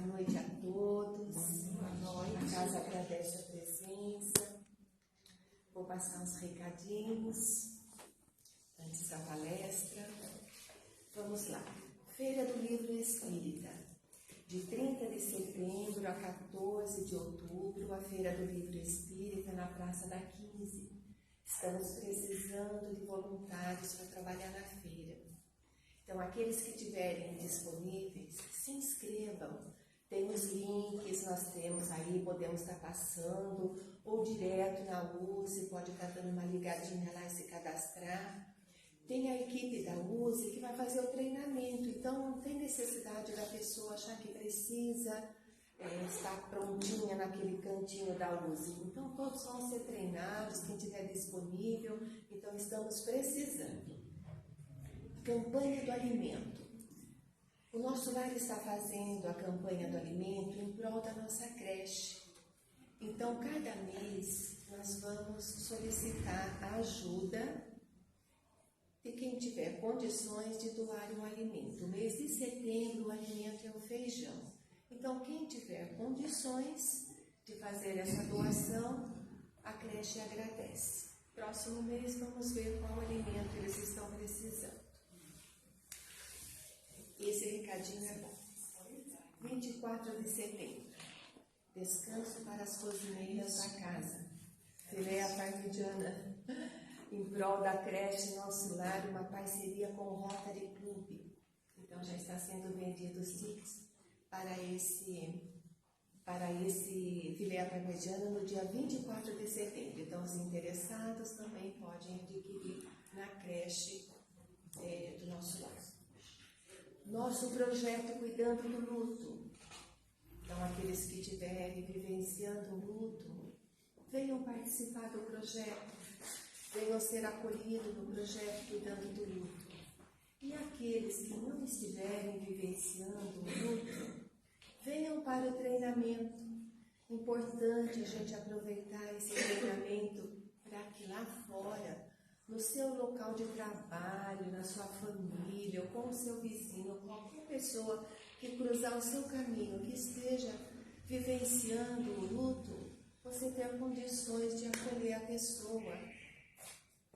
Boa noite a todos. Boa noite. A casa agradece a presença. Vou passar uns recadinhos antes da palestra. Vamos lá. Feira do Livro Espírita. De 30 de setembro a 14 de outubro, a Feira do Livro Espírita na Praça da 15. Estamos precisando de voluntários para trabalhar na feira. Então, aqueles que tiverem disponíveis, se inscrevam. Tem os links, nós temos aí, podemos estar passando, ou direto na USE, pode estar dando uma ligadinha lá e se cadastrar. Tem a equipe da USE que vai fazer o treinamento, então não tem necessidade da pessoa achar que precisa estar prontinha naquele cantinho da USE. Então, todos vão ser treinados, quem tiver disponível, então estamos precisando. Campanha do alimento. O nosso lar está fazendo a campanha do alimento em prol da nossa creche. Então, cada mês, nós vamos solicitar a ajuda de quem tiver condições de doar um alimento. No mês de setembro, o alimento é o feijão. Então, quem tiver condições de fazer essa doação, a creche agradece. Próximo mês, vamos ver qual alimento eles estão precisando. Esse recadinho é bom. 24 de setembro. Descanso para as cozinheiras da casa. Filé parmigiana. Em prol da creche Nosso Lar, uma parceria com o Rotary Club. Então já está sendo vendido os tickets para esse filé parmigiana no dia 24 de setembro. Então os interessados também podem adquirir na creche do Nosso Lar. Nosso projeto Cuidando do Luto. Então, aqueles que estiverem vivenciando o luto, venham participar do projeto, venham ser acolhidos no projeto Cuidando do Luto. E aqueles que não estiverem vivenciando o luto, venham para o treinamento. Importante a gente aproveitar esse treinamento para que lá fora, no seu local de trabalho, na sua família, ou com o seu vizinho, qualquer pessoa que cruzar o seu caminho, que esteja vivenciando o luto, você ter condições de acolher a pessoa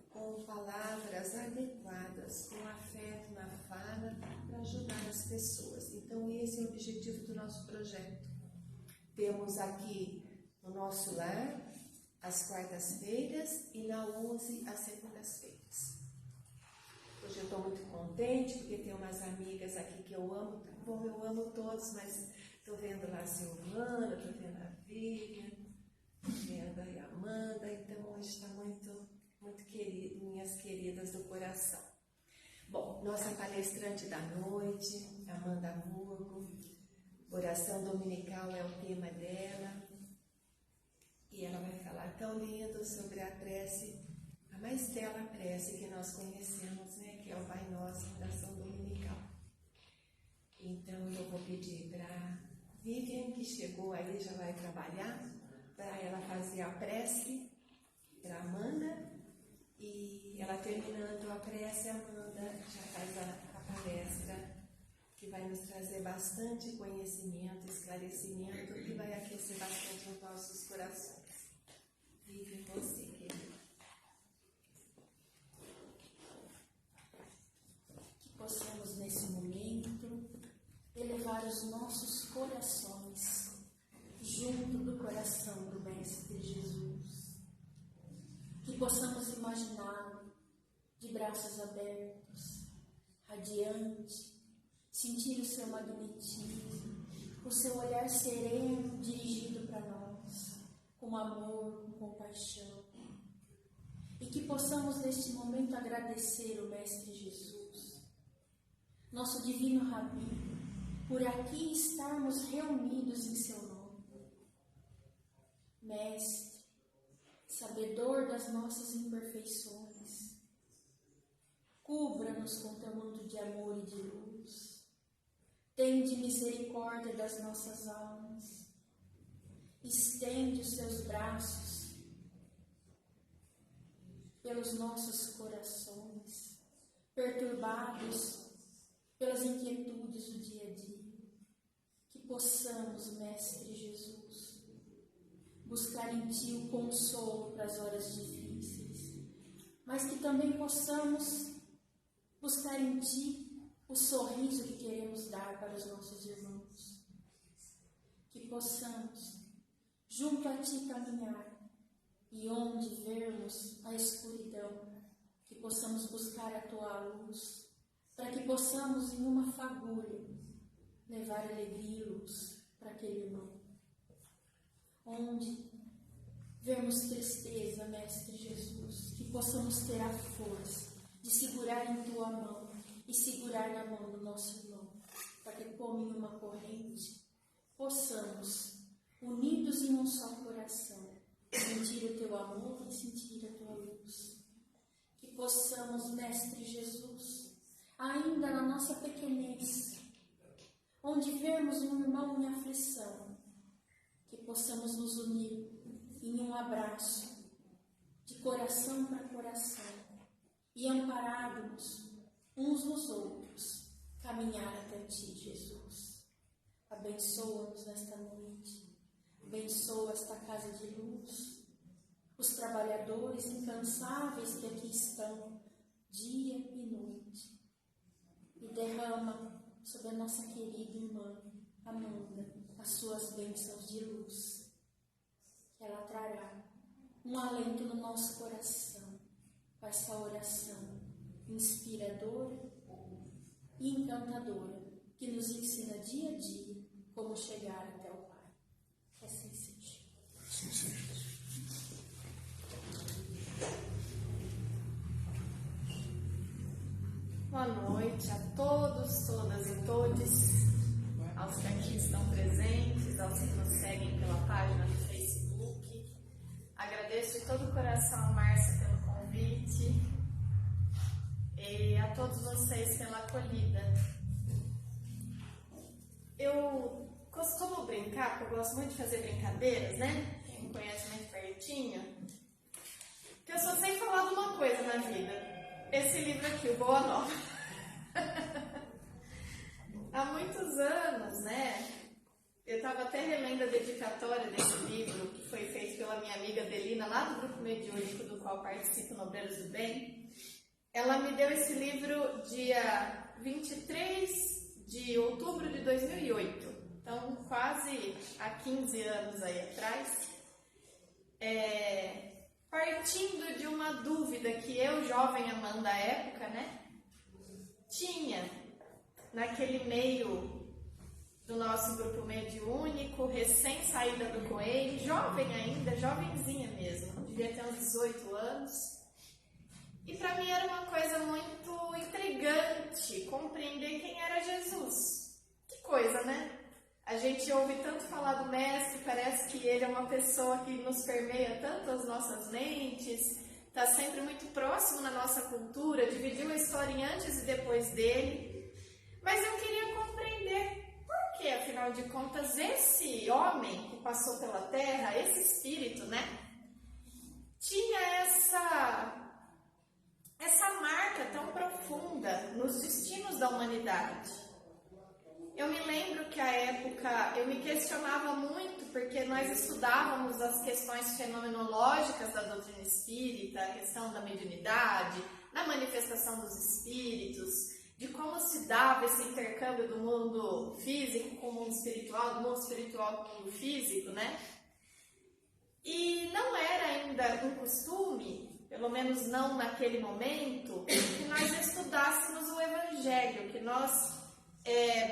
com palavras adequadas, com afeto na fala, para ajudar as pessoas. Então, esse é o objetivo do nosso projeto. Temos aqui no Nosso Lar, às quartas-feiras, e na USE às segundas-feiras. Hoje eu estou muito contente, porque tem umas amigas aqui que eu amo. Bom, eu amo todos, mas estou vendo lá a Silvana, estou vendo a Vivian, estou vendo aí a Amanda, então hoje está muito, muito querido, minhas queridas do coração. Bom, nossa palestrante da noite, Amanda Murgo, oração dominical é o tema dela. E ela vai falar tão lindo sobre a prece, a mais bela prece que nós conhecemos, né? Que é o Pai Nosso, oração dominical. Então, eu vou pedir para Vivian, que chegou aí, já vai trabalhar, para ela fazer a prece para Amanda. E ela terminando a prece, a Amanda já faz a palestra, que vai nos trazer bastante conhecimento, esclarecimento, que vai aquecer bastante os nossos corações. Vive você, querido. Que possamos, nesse momento, elevar os nossos corações junto do coração do Mestre Jesus. Que possamos imaginá-lo de braços abertos, radiante, sentir o seu magnetismo, o seu olhar sereno dirigido para nós, com amor, com compaixão. E que possamos neste momento agradecer o Mestre Jesus, nosso divino Rabi, por aqui estarmos reunidos em seu nome. Mestre, sabedor das nossas imperfeições, cubra-nos com teu manto de amor e de luz. Tende misericórdia das nossas almas. Estende os teus braços pelos nossos corações, perturbados pelas inquietudes do dia a dia. Que possamos, Mestre Jesus, buscar em Ti o consolo para as horas difíceis, mas que também possamos buscar em Ti o sorriso que queremos dar para os nossos irmãos. Que possamos, junto a Ti, caminhar e onde vermos a escuridão, que possamos buscar a Tua luz, para que possamos, em uma fagulha, levar alegria e luz para aquele irmão. Onde vermos tristeza, Mestre Jesus, que possamos ter a força de segurar em Tua mão e segurar na mão do nosso irmão, para que, como em uma corrente, possamos, unidos em um só coração, sentir o Teu amor e sentir a Tua luz. Que possamos, Mestre Jesus, ainda na nossa pequenez, onde vermos um irmão em aflição, que possamos nos unir em um abraço, de coração para coração, e amparados uns nos outros, caminhar até Ti, Jesus. Abençoa-nos nesta noite, abençoa esta casa de luz, os trabalhadores incansáveis que aqui estão, dia e noite, e derrama sobre a nossa querida irmã Amanda as Suas bênçãos de luz, que ela trará um alento no nosso coração com essa oração inspiradora e encantadora que nos ensina dia a dia como chegar até o Pai. Que assim seja. Assim seja. Boa noite a todos, todas e todes, aos que aqui estão presentes, aos que nos seguem pela página do Facebook. Agradeço de todo o coração a Márcia pelo convite e a todos vocês pela acolhida. Eu costumo brincar, porque eu gosto muito de fazer brincadeiras, né? Quem me conhece muito pertinho, que eu só sei falar de uma coisa na vida. Esse livro aqui, o Boa Nova. Há muitos anos, né? Eu estava até relendo a dedicatória desse livro, que foi feito pela minha amiga Delina, lá do grupo mediúnico do qual participo no Obreiros do Bem. Ela me deu esse livro dia 23 de outubro de 2008. Então, quase há 15 anos aí atrás. Partindo de uma dúvida que eu, jovem Amanda à época, né, tinha naquele meio do nosso grupo mediúnico, recém-saída do Coelho, jovem ainda, jovenzinha mesmo, devia ter uns 18 anos. E para mim era uma coisa muito intrigante compreender quem era Jesus. Que coisa, né? A gente ouve tanto falar do Mestre, parece que ele é uma pessoa que nos permeia tanto as nossas mentes, está sempre muito próximo na nossa cultura, dividiu a história em antes e depois dele. Mas eu queria compreender por que, afinal de contas, esse homem que passou pela Terra, esse espírito, né, tinha essa marca tão profunda nos destinos da humanidade. Eu me lembro que à época eu me questionava muito, porque nós estudávamos as questões fenomenológicas da doutrina espírita, a questão da mediunidade, da manifestação dos espíritos, de como se dava esse intercâmbio do mundo físico com o mundo espiritual, do mundo espiritual com o mundo físico, né? E não era ainda um costume, pelo menos não naquele momento, que nós estudássemos o Evangelho, que nós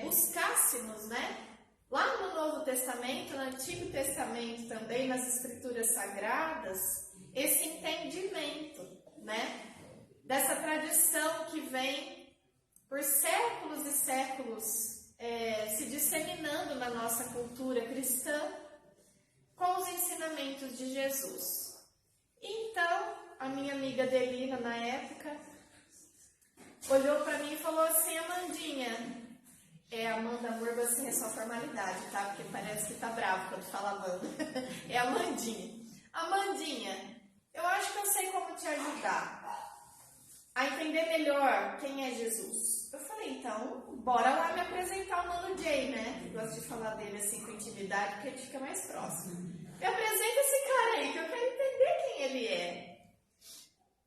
buscássemos, né, lá no Novo Testamento, no Antigo Testamento também, nas Escrituras Sagradas, esse entendimento, né, dessa tradição que vem por séculos e séculos se disseminando na nossa cultura cristã com os ensinamentos de Jesus. Então, a minha amiga Delina, na época, olhou para mim e falou assim: Amandinha, Amanda Murba, assim, é só formalidade, tá? Porque parece que tá bravo quando fala Amanda. É Amandinha. Amandinha, eu acho que eu sei como te ajudar. a entender melhor quem é Jesus. Eu falei, então, bora lá me apresentar o Mano Jay, né? Eu gosto de falar dele assim com intimidade, porque a gente fica mais próximo. Me apresenta esse cara aí, que eu quero entender quem ele é.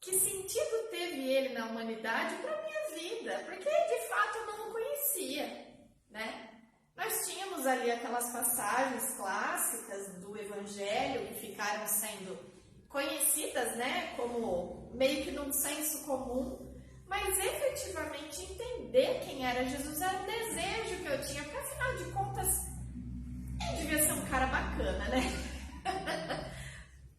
Que sentido teve ele na humanidade para minha vida? Porque, de fato, eu não o conhecia, né? Nós tínhamos ali aquelas passagens clássicas do Evangelho que ficaram sendo conhecidas, né, como meio que num senso comum, mas efetivamente entender quem era Jesus era um desejo que eu tinha, porque afinal de contas, ele devia ser um cara bacana, né?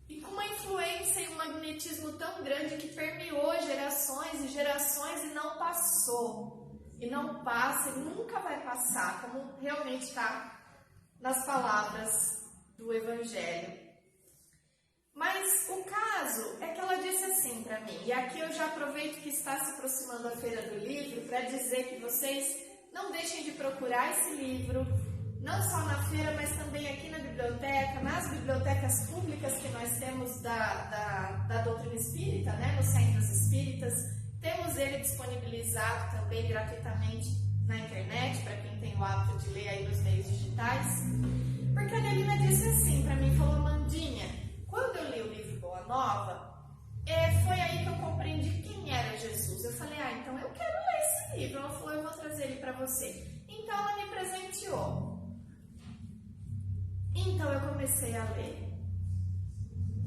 E com uma influência e um magnetismo tão grande que permeou gerações e gerações e não passou. E não passa e nunca vai passar, como realmente está nas palavras do Evangelho. Mas o caso é que ela disse assim para mim, e aqui eu já aproveito que está se aproximando a Feira do Livro para dizer que vocês não deixem de procurar esse livro, não só na feira, mas também aqui na biblioteca, nas bibliotecas públicas que nós temos da doutrina espírita, né, nos centros espíritas. Temos ele disponibilizado também gratuitamente na internet, para quem tem o hábito de ler aí nos meios digitais. Porque a Adelina disse assim para mim, falou, Mandinha, quando eu li o livro Boa Nova, foi aí que eu compreendi quem era Jesus. Eu falei, então eu quero ler esse livro. Ela falou, eu vou trazer ele para você. Então ela me presenteou. Então eu comecei a ler.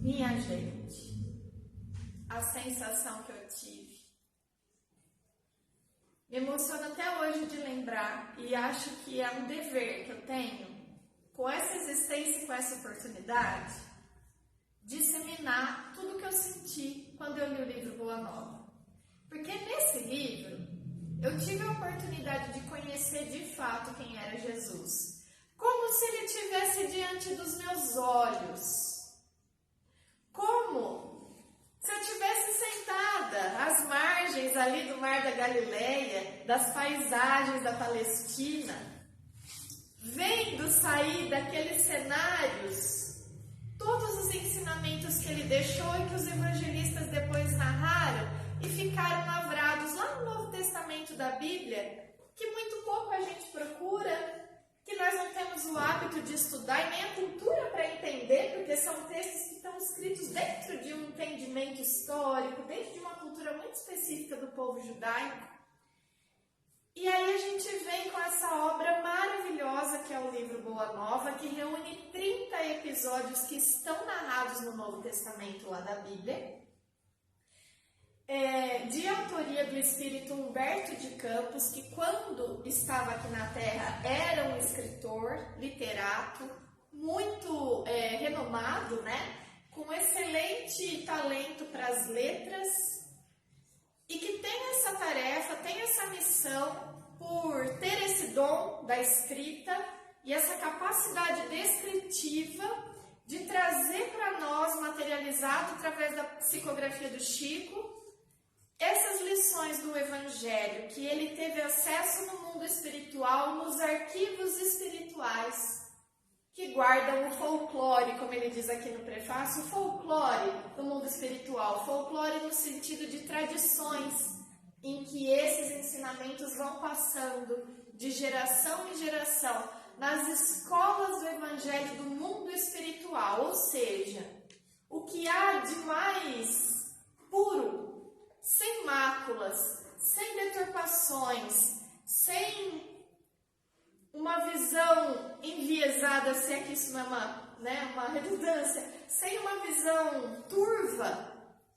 Minha gente, a sensação que eu tive. Me emociona até hoje de lembrar e acho que é um dever que eu tenho, com essa existência e com essa oportunidade, disseminar tudo que eu senti quando eu li o livro Boa Nova. Porque nesse livro, eu tive a oportunidade de conhecer de fato quem era Jesus. Como se ele estivesse diante dos meus olhos. Como se eu estivesse sentada às margens ali do Mar da Galileia, das paisagens da Palestina, vendo sair daqueles cenários todos os ensinamentos que ele deixou e que os evangelistas depois narraram e ficaram lavrados lá no Novo Testamento da Bíblia, que muito pouco a gente procura, que nós não temos o hábito de estudar e nem a cultura para entender, porque são textos que estão escritos dentro de um entendimento histórico, dentro de uma cultura muito específica do povo judaico. E aí a gente vem com essa obra maravilhosa que é o livro Boa Nova, que reúne 30 episódios que estão narrados no Novo Testamento lá da Bíblia, de autoria do espírito Humberto de Campos, que quando estava aqui na Terra era um escritor, literato, muito renomado, né? Com excelente talento para as letras, e que tem essa tarefa, tem essa missão por ter esse dom da escrita e essa capacidade descritiva de trazer para nós, materializado através da psicografia do Chico, essas lições do Evangelho que ele teve acesso no mundo espiritual, nos arquivos espirituais, que guardam o folclore, como ele diz aqui no prefácio, o folclore do mundo espiritual, folclore no sentido de tradições, em que esses ensinamentos vão passando de geração em geração, nas escolas do Evangelho do mundo espiritual, ou seja, o que há de mais puro, sem máculas, sem deturpações, sem uma visão enviesada, se é que isso não é uma redundância, sem uma visão turva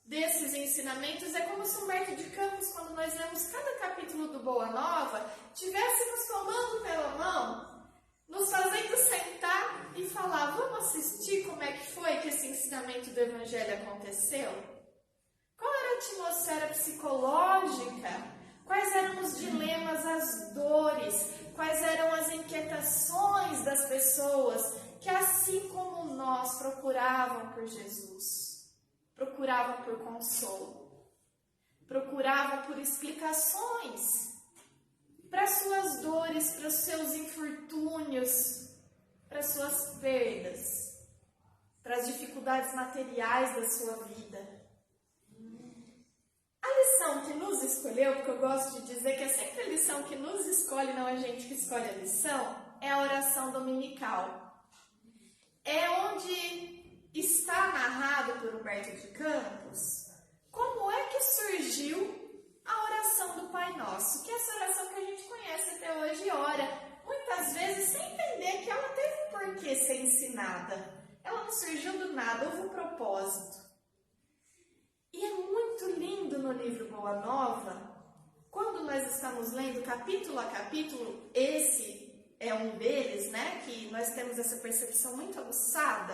desses ensinamentos, é como se Humberto de Campos, quando nós lemos cada capítulo do Boa Nova, estivéssemos tomando pela mão, nos fazendo sentar e falar, vamos assistir como é que foi que esse ensinamento do Evangelho aconteceu? Qual era a atmosfera psicológica? Quais eram os dilemas, as dores? Quais eram as inquietações das pessoas que, assim como nós, procuravam por Jesus, procuravam por consolo, procuravam por explicações para suas dores, para os seus infortúnios, para suas perdas, para as dificuldades materiais da sua vida. A lição que nos escolheu, porque eu gosto de dizer que é sempre a lição que nos escolhe, não a gente que escolhe a lição, é a oração dominical. É onde está narrado por Humberto de Campos como é que surgiu a oração do Pai Nosso, que é essa oração que a gente conhece até hoje e ora, muitas vezes sem entender que ela teve um porquê ser ensinada. Ela não surgiu do nada, houve um propósito. E é muito lindo no livro Boa Nova, quando nós estamos lendo capítulo a capítulo, esse é um deles, né, que nós temos essa percepção muito aguçada,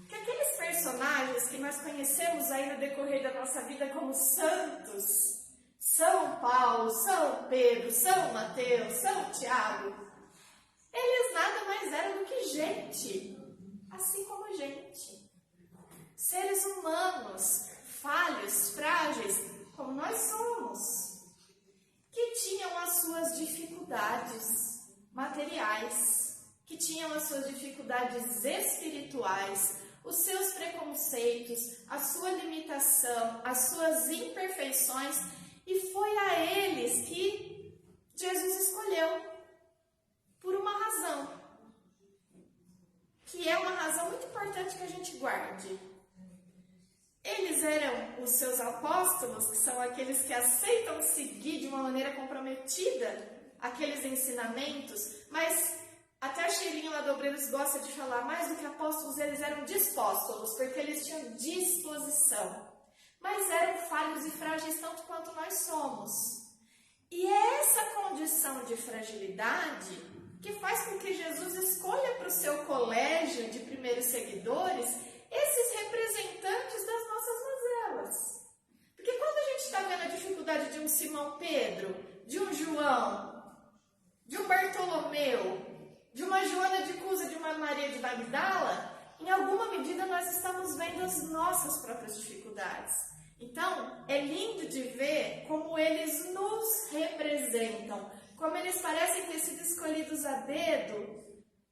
que aqueles personagens que nós conhecemos aí no decorrer da nossa vida como santos, São Paulo, São Pedro, São Mateus, São Tiago, eles nada mais eram do que gente, assim como gente. Seres humanos, falhos, frágeis, como nós somos, que tinham as suas dificuldades materiais, que tinham as suas dificuldades espirituais, os seus preconceitos, a sua limitação, as suas imperfeições, e foi a eles que Jesus escolheu, por uma razão, que é uma razão muito importante que a gente guarde. Eles eram os seus apóstolos, que são aqueles que aceitam seguir de uma maneira comprometida aqueles ensinamentos, mas até a Sheilinha lá do Obreiros gosta de falar, mais do que apóstolos, eles eram dispóstolos, porque eles tinham disposição. Mas eram falhos e frágeis tanto quanto nós somos. E é essa condição de fragilidade que faz com que Jesus escolha para o seu colégio de primeiros seguidores esses representantes das nossas mazelas. Porque quando a gente está vendo a dificuldade de um Simão Pedro, de um João, de um Bartolomeu, de uma Joana de Cusa, de uma Maria de Magdala, em alguma medida nós estamos vendo as nossas próprias dificuldades. Então, é lindo de ver como eles nos representam, como eles parecem ter sido escolhidos a dedo,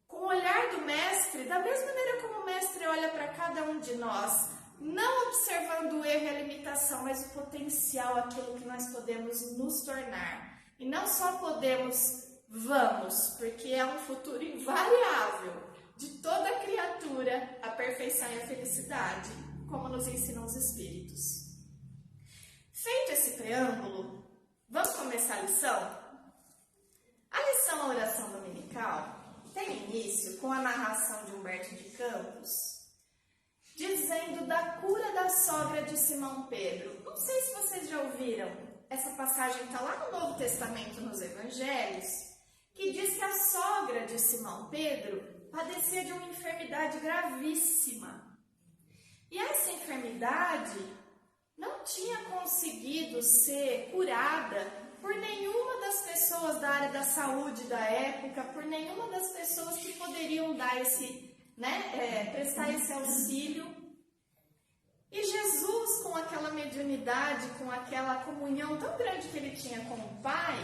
com o olhar do mestre, da mesma maneira como o mestre olha para cada um de nós, não observando o erro e a limitação, mas o potencial, aquilo que nós podemos nos tornar. E não só podemos, vamos, porque é um futuro invariável de toda criatura, a perfeição e a felicidade, como nos ensinam os Espíritos. Feito esse preâmbulo, vamos começar a lição? A lição, a oração dominical, tem início com a narração de Humberto de Campos, dizendo da cura da sogra de Simão Pedro. Não sei se vocês já ouviram, essa passagem está lá no Novo Testamento, nos Evangelhos, que diz que a sogra de Simão Pedro padecia de uma enfermidade gravíssima. E essa enfermidade não tinha conseguido ser curada por nenhuma das pessoas da área da saúde da época, por nenhuma das pessoas que poderiam dar esse, prestar esse auxílio. E Jesus, com aquela mediunidade, com aquela comunhão tão grande que ele tinha com o Pai,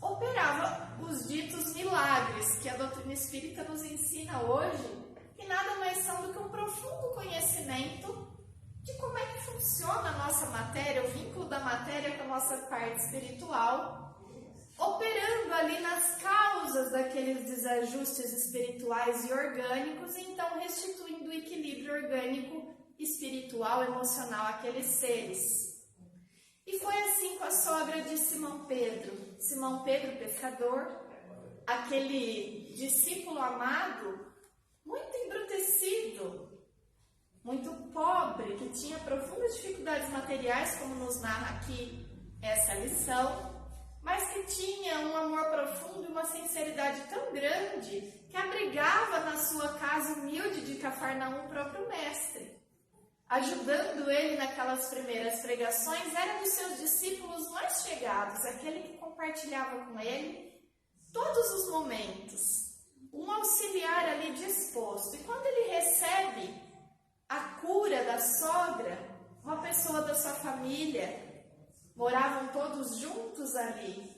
operava os ditos milagres, que a doutrina espírita nos ensina hoje, que nada mais são do que um profundo conhecimento de como é que funciona a nossa matéria, o vínculo da matéria com a nossa parte espiritual, operando ali nas causas daqueles desajustes espirituais e orgânicos, e então restituindo o equilíbrio orgânico, espiritual, emocional àqueles seres. E foi assim com a sogra de Simão Pedro. Simão Pedro, pescador, aquele discípulo amado, muito embrutecido, muito pobre, que tinha profundas dificuldades materiais, como nos narra aqui essa lição, mas que tinha um amor profundo e uma sinceridade tão grande que abrigava na sua casa humilde de Cafarnaum o próprio mestre. Ajudando ele naquelas primeiras pregações, era dos seus discípulos mais chegados, aquele que compartilhava com ele todos os momentos, um auxiliar ali disposto. E quando ele recebe a cura da sogra, uma pessoa da sua família, moravam todos juntos ali,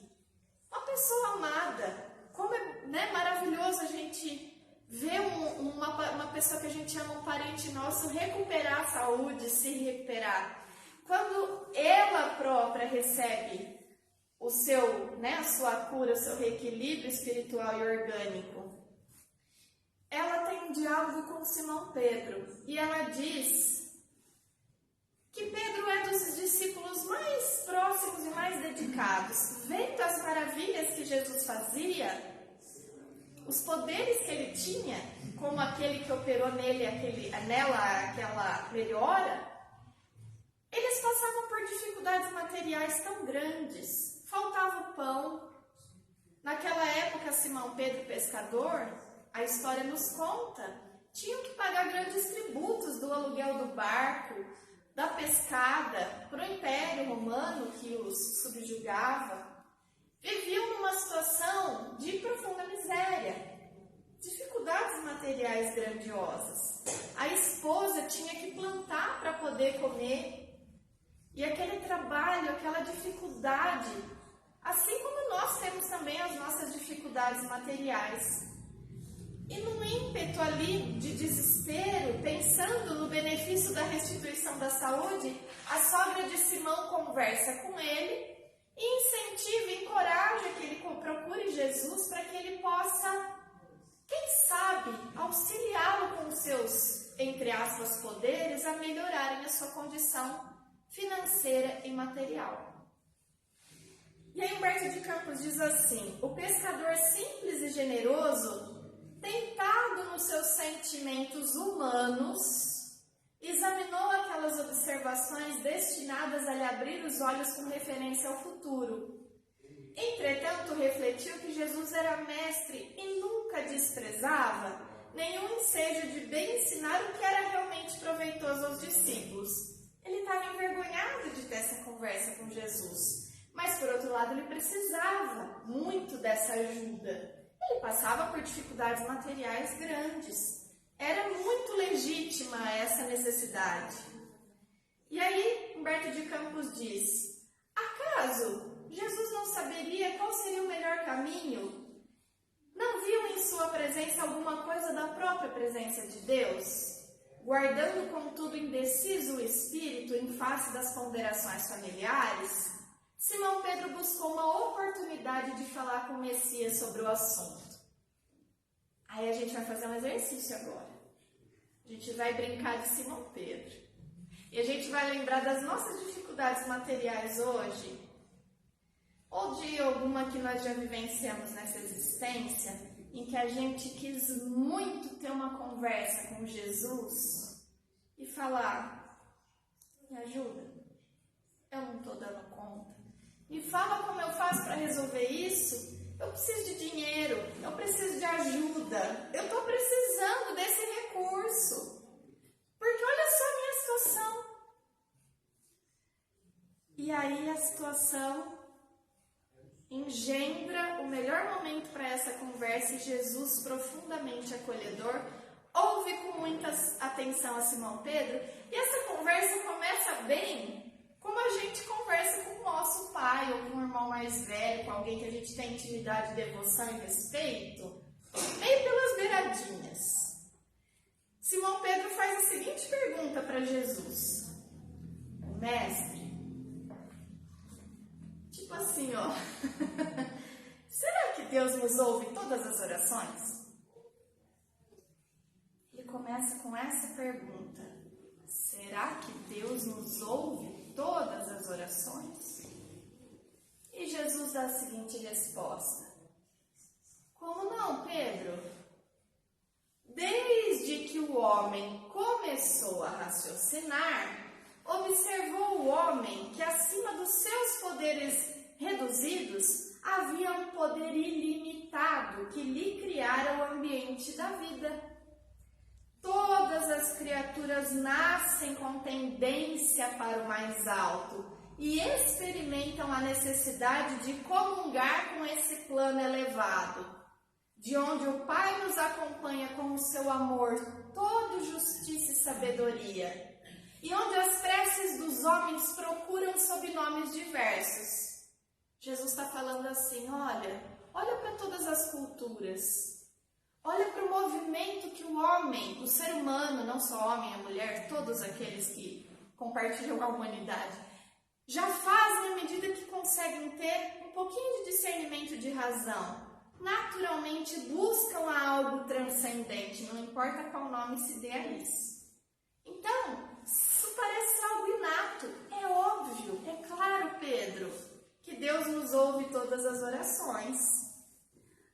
uma pessoa amada. Como é maravilhoso a gente ver uma pessoa que a gente ama, um parente nosso, recuperar a saúde, se recuperar. Quando ela própria agora recebe a sua cura, o seu reequilíbrio espiritual e orgânico, ela tem um diálogo com Simão Pedro e ela diz que Pedro é dos discípulos mais próximos e mais dedicados. Vendo as maravilhas que Jesus fazia, os poderes que ele tinha, como aquele que operou nela aquela melhora, eles passavam por dificuldades materiais tão grandes. Faltava o pão. Naquela época, Simão Pedro, pescador, a história nos conta, tinham que pagar grandes tributos do aluguel do barco, da pescada, para o Império Romano que os subjugava. Viviam numa situação de profunda miséria, dificuldades materiais grandiosas. A esposa tinha que plantar para poder comer. E aquele trabalho, aquela dificuldade, assim como nós temos também as nossas dificuldades materiais. E num ímpeto ali de desespero, pensando no benefício da restituição da saúde, a sogra de Simão conversa com ele e incentiva e encoraja que ele procure Jesus para que ele possa, quem sabe, auxiliá-lo com os seus, entre aspas, poderes a melhorarem a sua condição financeira e material. E aí Humberto de Campos diz assim: o pescador simples e generoso, tentado nos seus sentimentos humanos, examinou aquelas observações destinadas a lhe abrir os olhos com referência ao futuro. Entretanto, refletiu que Jesus era mestre e nunca desprezava nenhum ensejo de bem ensinar o que era realmente proveitoso aos discípulos. Ele estava envergonhado de ter essa conversa com Jesus, mas por outro lado ele precisava muito dessa ajuda. Ele passava por dificuldades materiais grandes. Era muito legítima essa necessidade. E aí, Humberto de Campos diz: acaso Jesus não saberia qual seria o melhor caminho? Não viu em sua presença alguma coisa da própria presença de Deus? Guardando, contudo, indeciso o espírito em face das ponderações familiares, Simão Pedro buscou uma oportunidade de falar com o Messias sobre o assunto. Aí a gente vai fazer um exercício agora. A gente vai brincar de Simão Pedro. E a gente vai lembrar das nossas dificuldades materiais hoje, ou de alguma que nós já vivenciamos nessa existência, em que a gente quis muito ter uma conversa com Jesus e falar: me ajuda, eu não estou dando conta. Me fala como eu faço para resolver isso. Eu preciso de dinheiro, eu preciso de ajuda, eu estou precisando desse recurso. Porque olha só a minha situação. E aí a situação engendra o melhor momento para essa conversa e Jesus, profundamente acolhedor, ouve com muita atenção a Simão Pedro e essa conversa começa bem como a gente conversa com o nosso pai ou com um irmão mais velho, com alguém que a gente tem intimidade, devoção e respeito, meio pelas beiradinhas. Simão Pedro faz a seguinte pergunta para Jesus: mestre, tipo assim, ó, será que Deus nos ouve todas as orações? Ele começa com essa pergunta: será que Deus nos ouve todas as orações? E Jesus dá a seguinte resposta: como não, Pedro? Desde que o homem começou a raciocinar, observou o homem que acima dos seus poderes reduzidos havia um poder ilimitado que lhe criara o ambiente da vida. Todas as criaturas nascem com tendência para o mais alto e experimentam a necessidade de comungar com esse plano elevado, de onde o Pai nos acompanha com o seu amor, todo justiça e sabedoria, e onde as preces dos homens procuram sob nomes diversos. Jesus está falando assim: olha para todas as culturas. Olha para o movimento que o homem, o ser humano, não só o homem e a mulher, todos aqueles que compartilham a humanidade, já fazem à medida conseguem ter um pouquinho de discernimento de razão, naturalmente buscam algo transcendente, não importa qual nome se dê a isso. Então, isso parece algo inato, é óbvio, é claro, Pedro, que Deus nos ouve todas as orações.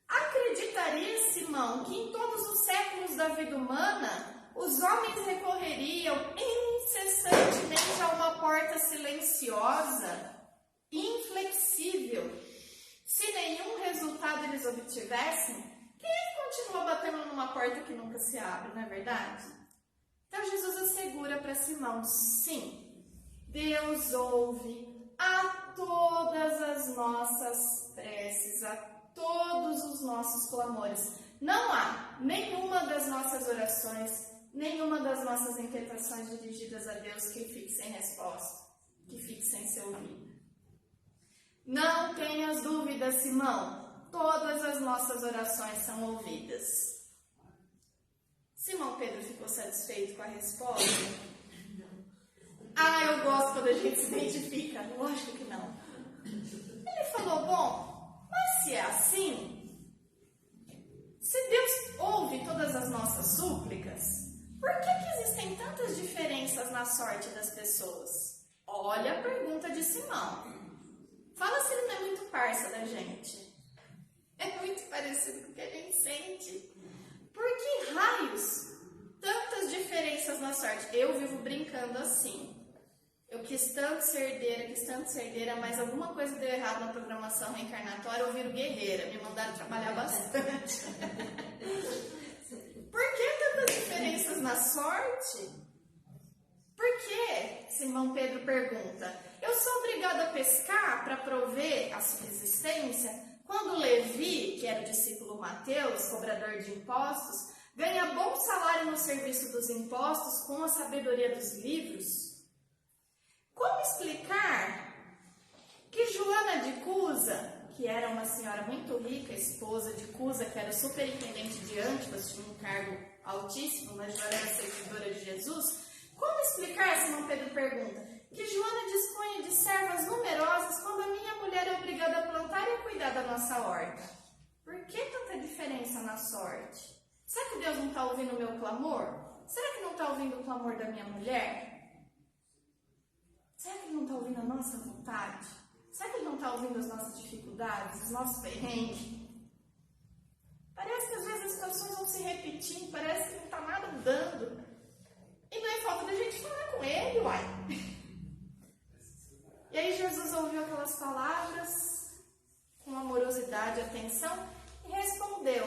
Acreditaria, Simão, que em todos os séculos da vida humana, os homens recorreriam incessantemente a uma porta silenciosa, inflexível? Se nenhum resultado eles obtivessem, quem é que continua batendo numa porta que nunca se abre, não é verdade? Então Jesus assegura para Simão, sim, Deus ouve a todas as nossas preces, a todos os nossos clamores. Não há nenhuma das nossas orações, nenhuma das nossas inquietações dirigidas a Deus que fique sem resposta, que fique sem ser ouvido. Não tenhas dúvidas, Simão, todas as nossas orações são ouvidas. Simão Pedro ficou satisfeito com a resposta? Eu gosto quando a gente se identifica. Lógico que não. Ele falou, bom, mas se é assim, se Deus ouve todas as nossas súplicas, por que existem tantas diferenças na sorte das pessoas? Olha a pergunta de Simão. Fala se ele não é muito parça da gente. É muito parecido com o que a gente sente. Por que raios tantas diferenças na sorte? Eu vivo brincando assim. Eu quis tanto ser herdeira, mas alguma coisa deu errado na programação reencarnatória, eu viro guerreira. Me mandaram trabalhar bastante. Por que tantas diferenças na sorte? Por que? Simão Pedro pergunta. Eu sou obrigado a pescar para prover a subsistência quando Levi, que era o discípulo Mateus, cobrador de impostos, ganha bom salário no serviço dos impostos com a sabedoria dos livros? Como explicar que Joana de Cusa, que era uma senhora muito rica, esposa de Cusa, que era superintendente de Antipas, tinha um cargo altíssimo, mas já era seguidora de Jesus, como explicar, Simão Pedro pergunta, que Joana dispunha de servas numerosas quando a minha mulher é obrigada a plantar e a cuidar da nossa horta? Por que tanta diferença na sorte? Será que Deus não está ouvindo o meu clamor? Será que não está ouvindo o clamor da minha mulher? Será que Ele não está ouvindo a nossa vontade? Será que Ele não está ouvindo as nossas dificuldades, os nossos perrengues? Parece que às vezes as situações vão se repetindo, parece que não está nada mudando. E não é falta da gente falar com Ele, uai. E aí Jesus ouviu aquelas palavras com amorosidade e atenção e respondeu,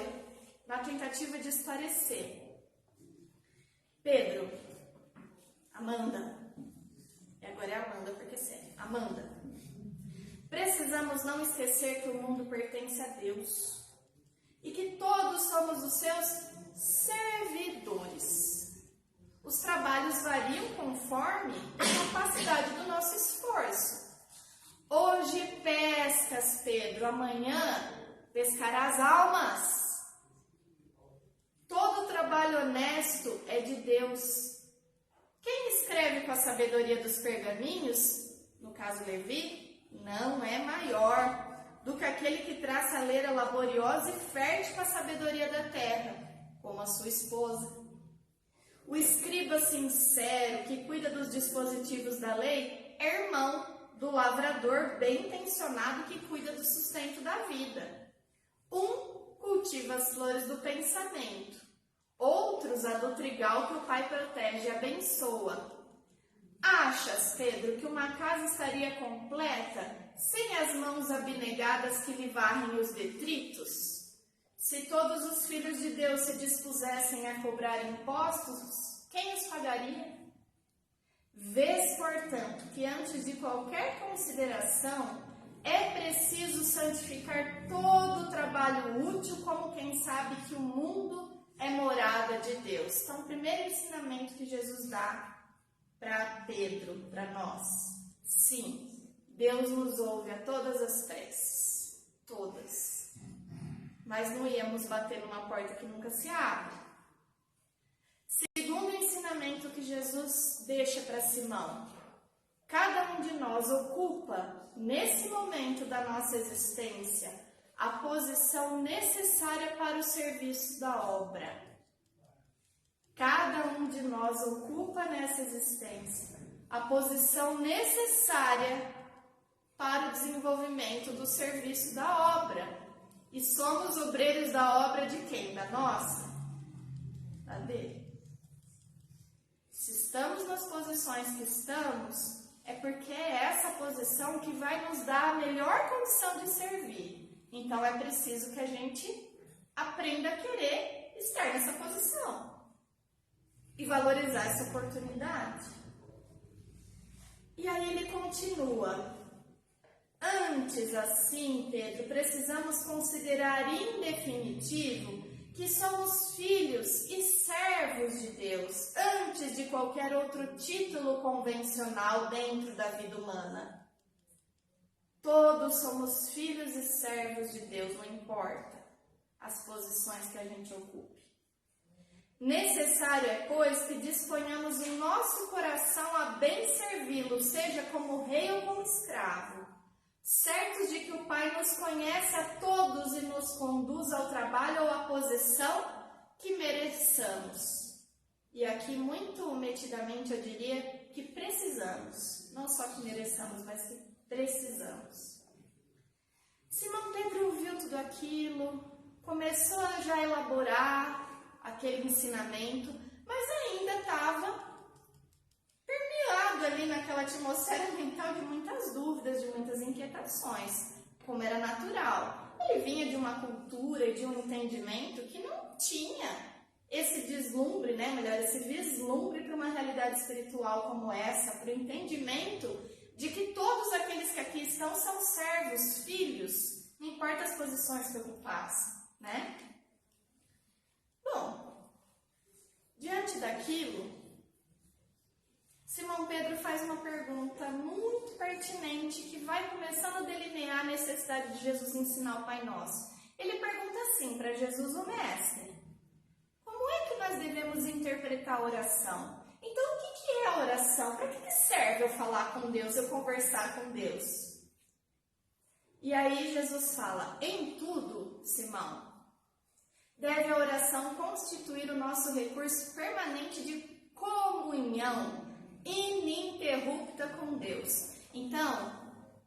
na tentativa de esclarecer. Pedro, Amanda, e agora é Amanda porque sério, Amanda, precisamos não esquecer que o mundo pertence a Deus e que todos somos os seus servidores. Os trabalhos variam conforme a capacidade do nosso esforço. Hoje pescas, Pedro, amanhã pescarás almas. Todo trabalho honesto é de Deus. Quem escreve com a sabedoria dos pergaminhos, no caso Levi, não é maior do que aquele que traça a letra laboriosa e fértil com a sabedoria da terra, como a sua esposa. O escriba sincero, que cuida dos dispositivos da lei, é irmão do lavrador bem intencionado que cuida do sustento da vida. Um cultiva as flores do pensamento, outros a do trigal que o pai protege e abençoa. Achas, Pedro, que uma casa estaria completa sem as mãos abnegadas que lhe varrem os detritos? Se todos os filhos de Deus se dispusessem a cobrar impostos, quem os pagaria? Vês, portanto, que antes de qualquer consideração, é preciso santificar todo o trabalho útil, como quem sabe que o mundo é morada de Deus. Então, o primeiro ensinamento que Jesus dá para Pedro, para nós. Sim, Deus nos ouve a todas as preces, todas. Mas não íamos bater numa porta que nunca se abre. Segundo ensinamento que Jesus deixa para Simão. cada um de nós ocupa, nesse momento da nossa existência, a posição necessária para o serviço da obra. Cada um de nós ocupa nessa existência a posição necessária para o desenvolvimento do serviço da obra. E somos obreiros da obra de quem? Da nossa? Da dele. Se estamos nas posições que estamos, é porque é essa posição que vai nos dar a melhor condição de servir. Então é preciso que a gente aprenda a querer estar nessa posição e valorizar essa oportunidade. E aí ele continua. Antes, assim, Pedro, precisamos considerar em definitivo que somos filhos e servos de Deus, antes de qualquer outro título convencional dentro da vida humana. Todos somos filhos e servos de Deus, não importa as posições que a gente ocupe. Necessário é, pois, que disponhamos o nosso coração a bem servi-lo, seja como rei ou como escravo, certos de que o Pai nos conhece a todos e nos conduz ao trabalho ou à posição que mereçamos. E aqui, muito metidamente, eu diria que precisamos. Não só que mereçamos, mas que precisamos. Simão Pedro viu tudo aquilo, começou a já elaborar aquele ensinamento, mas ainda estava permeado ali naquela atmosfera mental de muitas dúvidas, de muitas inquietações, como era natural. Ele vinha de uma cultura e de um entendimento que não tinha esse deslumbre, esse vislumbre para uma realidade espiritual como essa, para o entendimento de que todos aqueles que aqui estão são servos, filhos, não importa as posições que ocupassem, Bom, diante daquilo, Simão Pedro faz uma pergunta muito pertinente que vai começando a delinear a necessidade de Jesus ensinar o Pai Nosso. Ele pergunta assim para Jesus, o Mestre: como é que nós devemos interpretar a oração? Então, o que é a oração? Para que serve eu falar com Deus, eu conversar com Deus? E aí Jesus fala: em tudo, Simão, deve a oração constituir o nosso recurso permanente de comunhão ininterrupta com Deus. Então,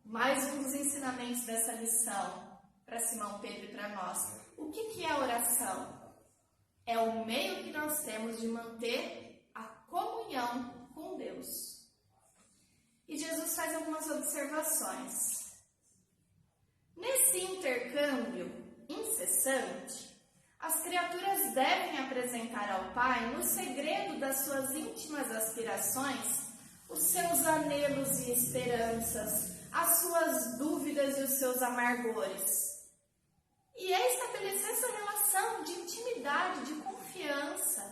mais um dos ensinamentos dessa lição para Simão Pedro e para nós. O que é a oração? É o meio que nós temos de manter a comunhão com Deus. E Jesus faz algumas observações. Nesse intercâmbio incessante, as criaturas devem apresentar ao Pai, no segredo das suas íntimas aspirações, os seus anelos e esperanças, as suas dúvidas e os seus amargores. E é estabelecer essa relação de intimidade, de confiança.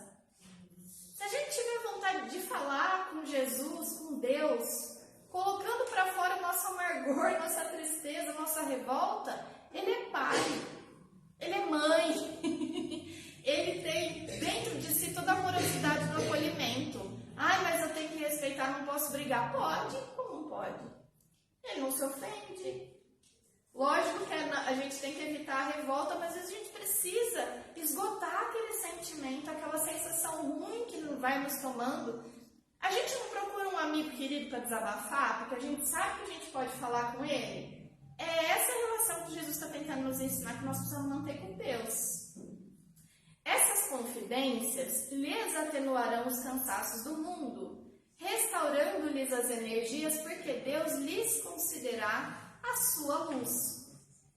Se a gente tiver vontade de falar com Jesus, com Deus, colocando para fora o nosso amargor, nossa tristeza, nossa revolta, Ele é Pai. Ele é mãe, ele tem dentro de si toda a amorosidade do acolhimento. Mas eu tenho que respeitar, não posso brigar. Pode, como não pode? Ele não se ofende. Lógico que a gente tem que evitar a revolta, mas às vezes a gente precisa esgotar aquele sentimento, aquela sensação ruim que vai nos tomando. A gente não procura um amigo querido para desabafar, porque a gente sabe que a gente pode falar com ele. É essa relação que Jesus está tentando nos ensinar que nós precisamos manter com Deus. Essas confidências lhes atenuarão os cansaços do mundo, restaurando-lhes as energias, porque Deus lhes concederá a sua luz.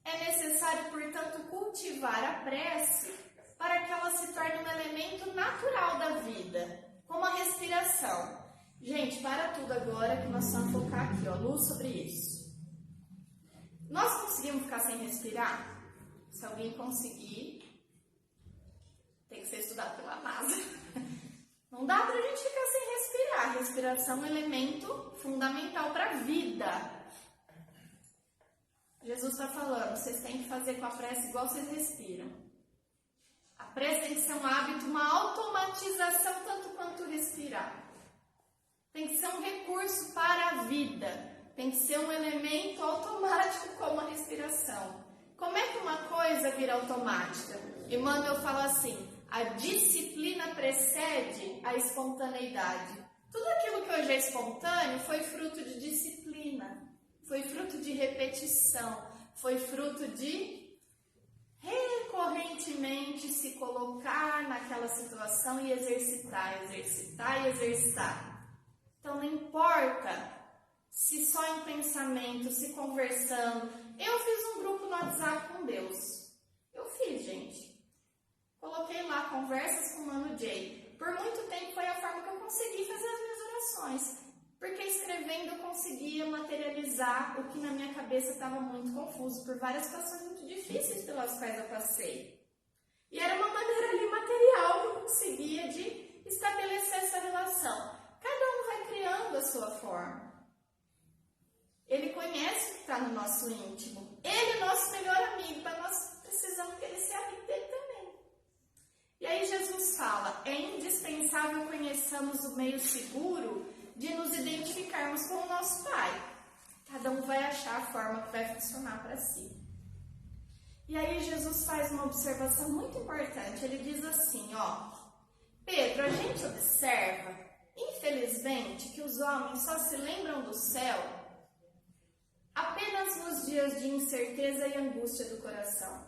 É necessário, portanto, cultivar a prece para que ela se torne um elemento natural da vida, como a respiração. Gente, para tudo agora que nós vamos focar aqui, luz sobre isso. Nós conseguimos ficar sem respirar? Se alguém conseguir, tem que ser estudado pela NASA. Não dá pra gente ficar sem respirar. A respiração é um elemento fundamental para a vida. Jesus está falando, vocês têm que fazer com a prece igual vocês respiram. A prece tem que ser um hábito, uma automatização, tanto quanto respirar. Tem que ser um recurso para a vida. Tem que ser um elemento automático como a respiração. Como é que uma coisa vira automática? Emmanuel fala assim, a disciplina precede a espontaneidade. Tudo aquilo que hoje é espontâneo foi fruto de disciplina, foi fruto de repetição, foi fruto de recorrentemente se colocar naquela situação e exercitar, exercitar e exercitar. Então não importa se só em pensamento, se conversando. Eu fiz um grupo no WhatsApp com Deus. Eu fiz, gente. Coloquei lá conversas com o Mano Jay. Por muito tempo foi a forma que eu consegui fazer as minhas orações. Porque escrevendo eu conseguia materializar o que na minha cabeça estava muito confuso por várias situações muito difíceis pelas quais eu passei. E era uma maneira ali material que eu conseguia de estabelecer essa relação. Cada um vai criando a sua forma. Ele conhece o que está no nosso íntimo. Ele é nosso melhor amigo, mas nós precisamos que ele seja amigo dele também. E aí Jesus fala, é indispensável conheçamos o meio seguro de nos identificarmos com o nosso Pai. Cada um vai achar a forma que vai funcionar para si. E aí Jesus faz uma observação muito importante. Ele diz assim, Pedro, a gente observa, infelizmente, que os homens só se lembram do céu apenas nos dias de incerteza e angústia do coração.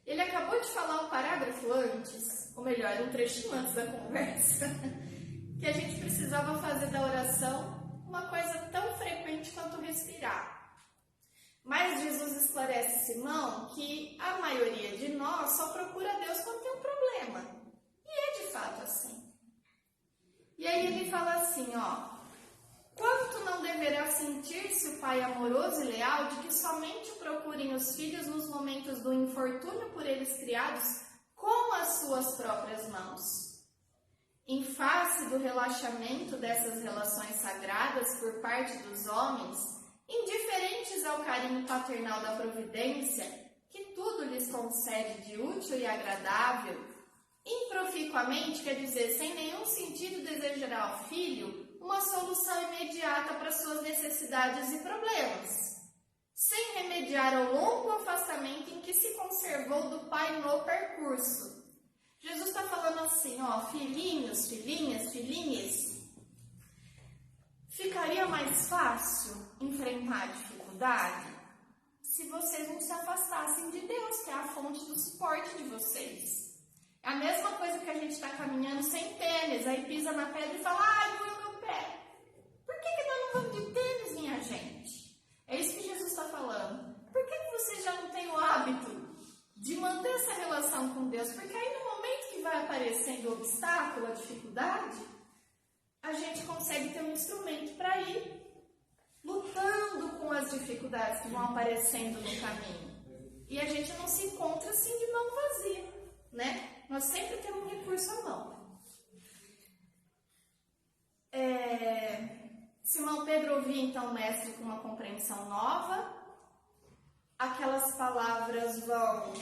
Ele acabou de falar um parágrafo antes, ou melhor, um trechinho antes da conversa, que a gente precisava fazer da oração uma coisa tão frequente quanto respirar. Mas Jesus esclarece Simão que a maioria de nós só procura Deus quando tem um problema. E é de fato assim. E aí ele fala assim, quanto não deverá sentir-se o pai amoroso e leal de que somente procurem os filhos nos momentos do infortúnio por eles criados com as suas próprias mãos. Em face do relaxamento dessas relações sagradas por parte dos homens, indiferentes ao carinho paternal da providência, que tudo lhes concede de útil e agradável, improficuamente, quer dizer, sem nenhum sentido desejará ao filho uma solução imediata para suas necessidades e problemas, sem remediar ao longo afastamento em que se conservou do pai no percurso. Jesus está falando assim, filhinhos, filhinhas, filhinhas, ficaria mais fácil enfrentar a dificuldade se vocês não se afastassem de Deus, que é a fonte do suporte de vocês. É a mesma coisa que a gente está caminhando sem tênis, aí pisa na pedra e fala, doeu meu pé. Por que nós não vamos de tênis, minha gente? É isso que Jesus está falando. Por que vocês já não têm o hábito de manter essa relação com Deus? Porque aí no momento que vai aparecendo o obstáculo, a dificuldade, a gente consegue ter um instrumento para ir lutando com as dificuldades que vão aparecendo no caminho. E a gente não se encontra assim de mão vazia, né? Nós sempre temos um recurso à mão. Simão Pedro ouvia então o mestre com uma compreensão nova. Aquelas palavras vão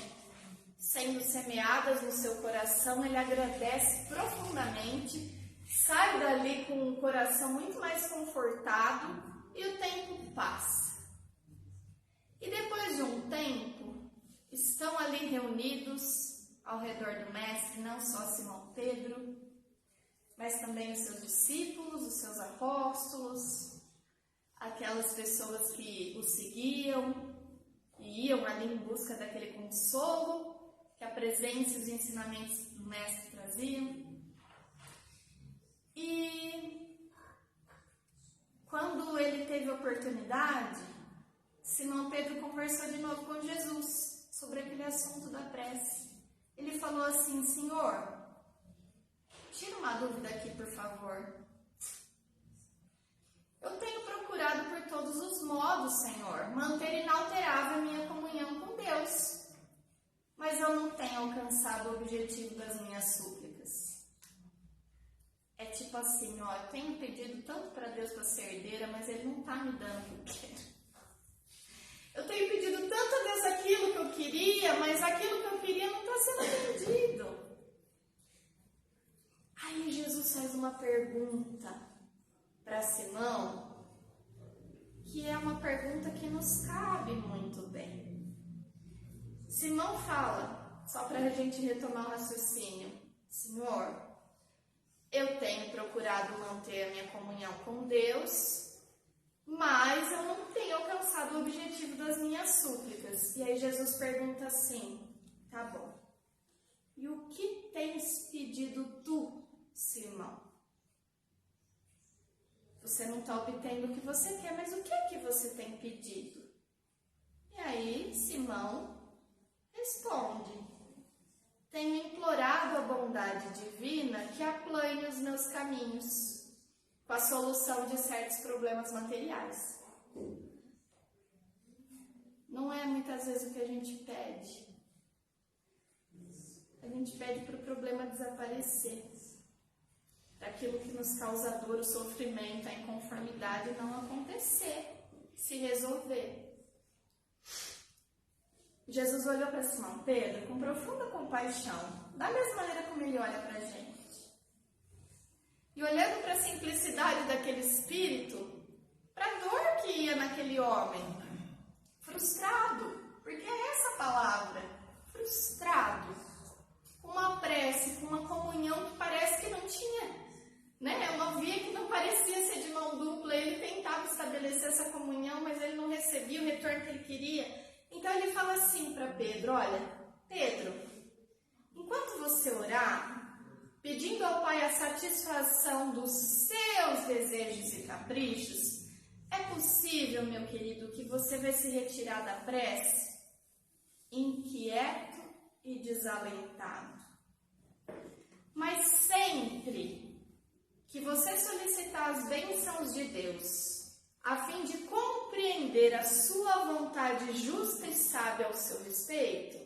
sendo semeadas no seu coração, ele agradece profundamente, sai dali com um coração muito mais confortado e o tempo passa. E depois de um tempo, estão ali reunidos ao redor do mestre, não só Simão Pedro, mas também os seus discípulos, os seus apóstolos, aquelas pessoas que o seguiam e iam ali em busca daquele consolo que a presença e os ensinamentos do mestre traziam. E quando ele teve a oportunidade, Simão Pedro conversou de novo com Jesus sobre aquele assunto da prece. Ele falou assim, Senhor, tira uma dúvida aqui, por favor. Eu tenho procurado por todos os modos, Senhor, manter inalterável a minha comunhão com Deus, mas eu não tenho alcançado o objetivo das minhas súplicas. É tipo assim, eu tenho pedido tanto para Deus para ser herdeira, mas Ele não está me dando o que eu quero. Eu tenho pedido tanto a Deus aquilo que eu queria, mas aquilo que eu queria não está sendo atendido. Aí Jesus faz uma pergunta para Simão fala, só para a gente retomar o raciocínio: Senhor, eu tenho procurado manter a minha comunhão com Deus, mas eu não tenho alcançado o objetivo das minhas súplicas. E aí Jesus pergunta assim: tá bom, e o que tens pedido tu, Simão? Você não está obtendo o que você quer, mas o que é que você tem pedido? E aí Simão responde: tenho implorado a bondade divina que aplane os meus caminhos com a solução de certos problemas materiais. Não é muitas vezes o que a gente pede. A gente pede para o problema desaparecer, para aquilo que nos causa dor, o sofrimento, a inconformidade não acontecer, se resolver. Jesus olhou para Simão Pedro com profunda compaixão, da mesma maneira como ele olha para a gente. E olhando para a simplicidade daquele espírito, para a dor que ia naquele homem, frustrado, porque é essa palavra, frustrado, com uma prece, com uma comunhão que parece que não tinha, né? Uma via que não parecia ser de mão dupla. Ele tentava estabelecer essa comunhão, mas ele não recebia o retorno que ele queria. Então ele fala assim para Pedro: olha, Pedro, enquanto você orar, pedindo ao Pai a satisfação dos seus desejos e caprichos, é possível, meu querido, que você vai se retirar da prece inquieto e desalentado. Mas sempre que você solicitar as bênçãos de Deus, a fim de compreender a sua vontade justa e sábia ao seu respeito,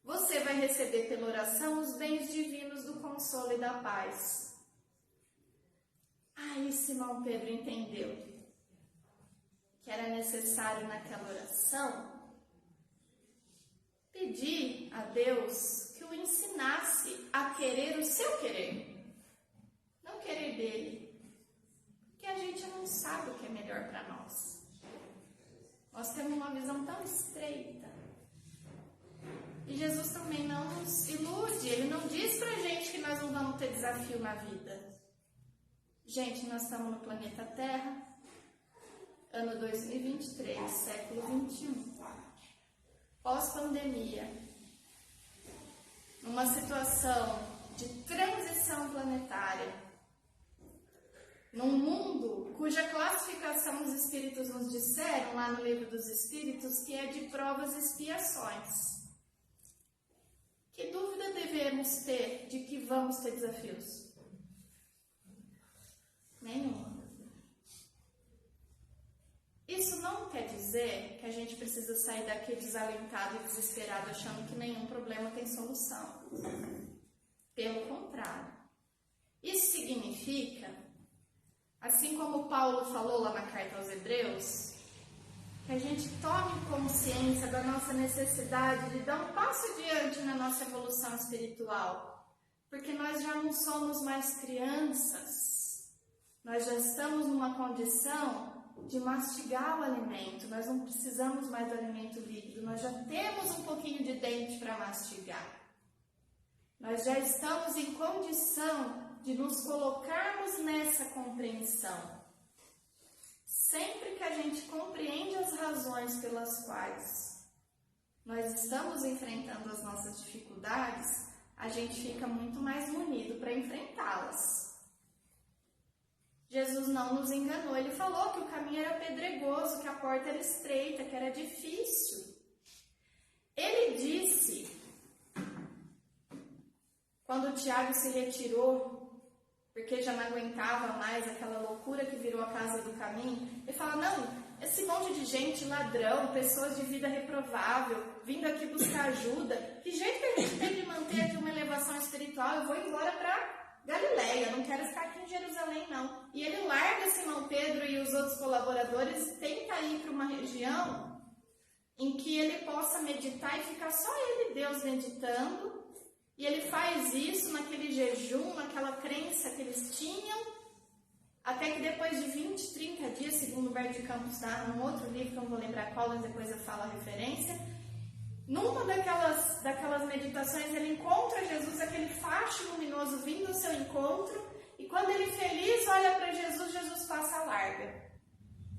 você vai receber pela oração os bens divinos do consolo e da paz. Aí Simão Pedro entendeu que era necessário naquela oração pedir a Deus que o ensinasse a querer o seu querer, não querer dele. Que a gente não sabe o que é melhor para nós. Nós temos uma visão tão estreita. E Jesus também não nos ilude. Ele não diz pra gente que nós não vamos ter desafio na vida. Gente, nós estamos no planeta Terra, ano 2023, século 21. Pós-pandemia. Numa situação de transição planetária. Num mundo cuja classificação os Espíritos nos disseram, lá no Livro dos Espíritos, que é de provas e expiações. Que dúvida devemos ter de que vamos ter desafios? Nenhuma. Isso não quer dizer que a gente precisa sair daqui desalentado e desesperado, achando que nenhum problema tem solução. Pelo contrário. Isso significa, assim como Paulo falou lá na carta aos Hebreus, que a gente tome consciência da nossa necessidade de dar um passo adiante na nossa evolução espiritual, porque nós já não somos mais crianças, nós já estamos numa condição de mastigar o alimento, nós não precisamos mais do alimento líquido, nós já temos um pouquinho de dente para mastigar, nós já estamos em condição de nos colocarmos nessa compreensão. Sempre que a gente compreende as razões pelas quais nós estamos enfrentando as nossas dificuldades, a gente fica muito mais munido para enfrentá-las. Jesus não nos enganou, ele falou que o caminho era pedregoso, que a porta era estreita, que era difícil. Ele disse, quando Tiago se retirou, porque já não aguentava mais aquela loucura que virou a casa do caminho, ele fala, não, esse monte de gente, ladrão, pessoas de vida reprovável, vindo aqui buscar ajuda, que jeito que a gente tem de manter aqui uma elevação espiritual? Eu vou embora para Galileia, não quero ficar aqui em Jerusalém não. E ele larga Simão Pedro e os outros colaboradores e tenta ir para uma região em que ele possa meditar e ficar só ele e Deus meditando. E ele faz isso naquele jejum, naquela crença que eles tinham, até que depois de 20, 30 dias, segundo o Humberto de Campos dá num outro livro, que eu não vou lembrar qual, mas depois eu falo a referência, numa daquelas meditações, ele encontra Jesus, aquele facho luminoso vindo ao seu encontro, e quando ele feliz olha para Jesus, Jesus passa a larga.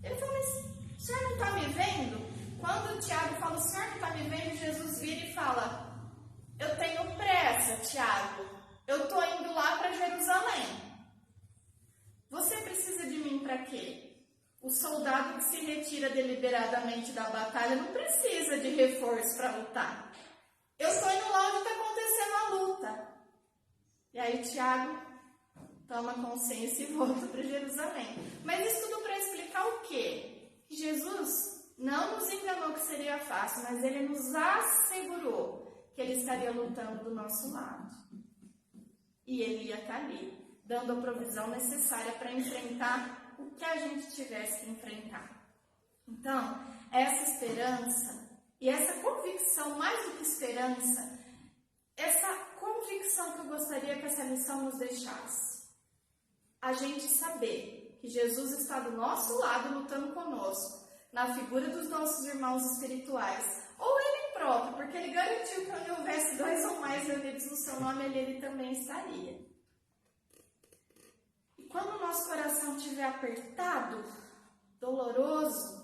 Ele fala, mas o senhor não está me vendo? Quando o Tiago fala, o senhor não está me vendo, Jesus vira e fala, eu tenho pressa, Tiago, eu estou indo lá para Jerusalém. Você precisa de mim para quê? O soldado que se retira deliberadamente da batalha não precisa de reforço para lutar. Eu estou indo lá onde está acontecendo a luta. E aí Tiago toma consciência e volta para Jerusalém. Mas isso tudo para explicar o quê? Que Jesus não nos enganou que seria fácil, mas ele nos assegurou que ele estaria lutando do nosso lado. E ele ia estar ali, dando a provisão necessária para enfrentar o que a gente tivesse que enfrentar. Então, essa esperança e essa convicção, mais do que esperança, essa convicção que eu gostaria que essa lição nos deixasse. A gente saber que Jesus está do nosso lado lutando conosco, na figura dos nossos irmãos espirituais, ou Ele próprio, porque Ele garantiu que onde houvesse 2 ou mais reunidos no seu nome, Ele também estaria. Quando o nosso coração estiver apertado, doloroso,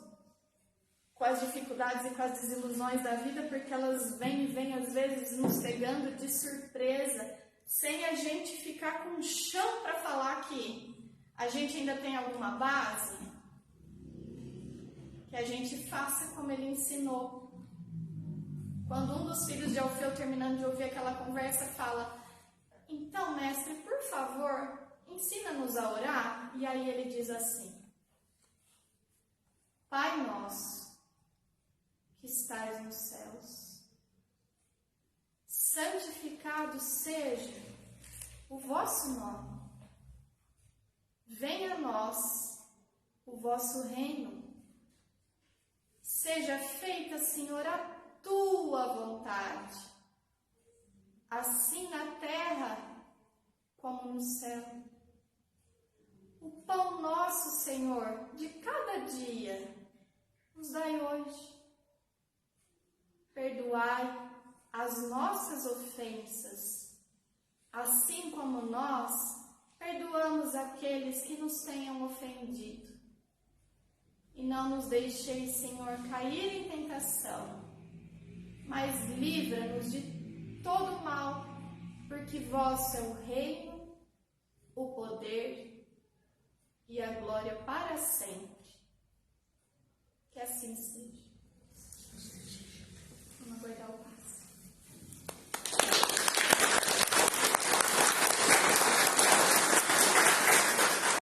com as dificuldades e com as desilusões da vida, porque elas vêm às vezes nos pegando de surpresa, sem a gente ficar com chão para falar que a gente ainda tem alguma base, que a gente faça como ele ensinou. Quando um dos filhos de Alfeu, terminando de ouvir aquela conversa, fala, então, mestre, por favor, ensina-nos a orar. E aí ele diz assim, Pai nosso, que estais nos céus, santificado seja o vosso nome. Venha a nós o vosso reino. Seja feita, Senhor, a tua vontade, assim na terra como no céu. O pão nosso, Senhor, de cada dia, nos dai hoje. Perdoai as nossas ofensas, assim como nós perdoamos aqueles que nos tenham ofendido. E não nos deixeis, Senhor, cair em tentação, mas livra-nos de todo mal, porque vosso é o reino, o poder e a glória para sempre. Que assim seja.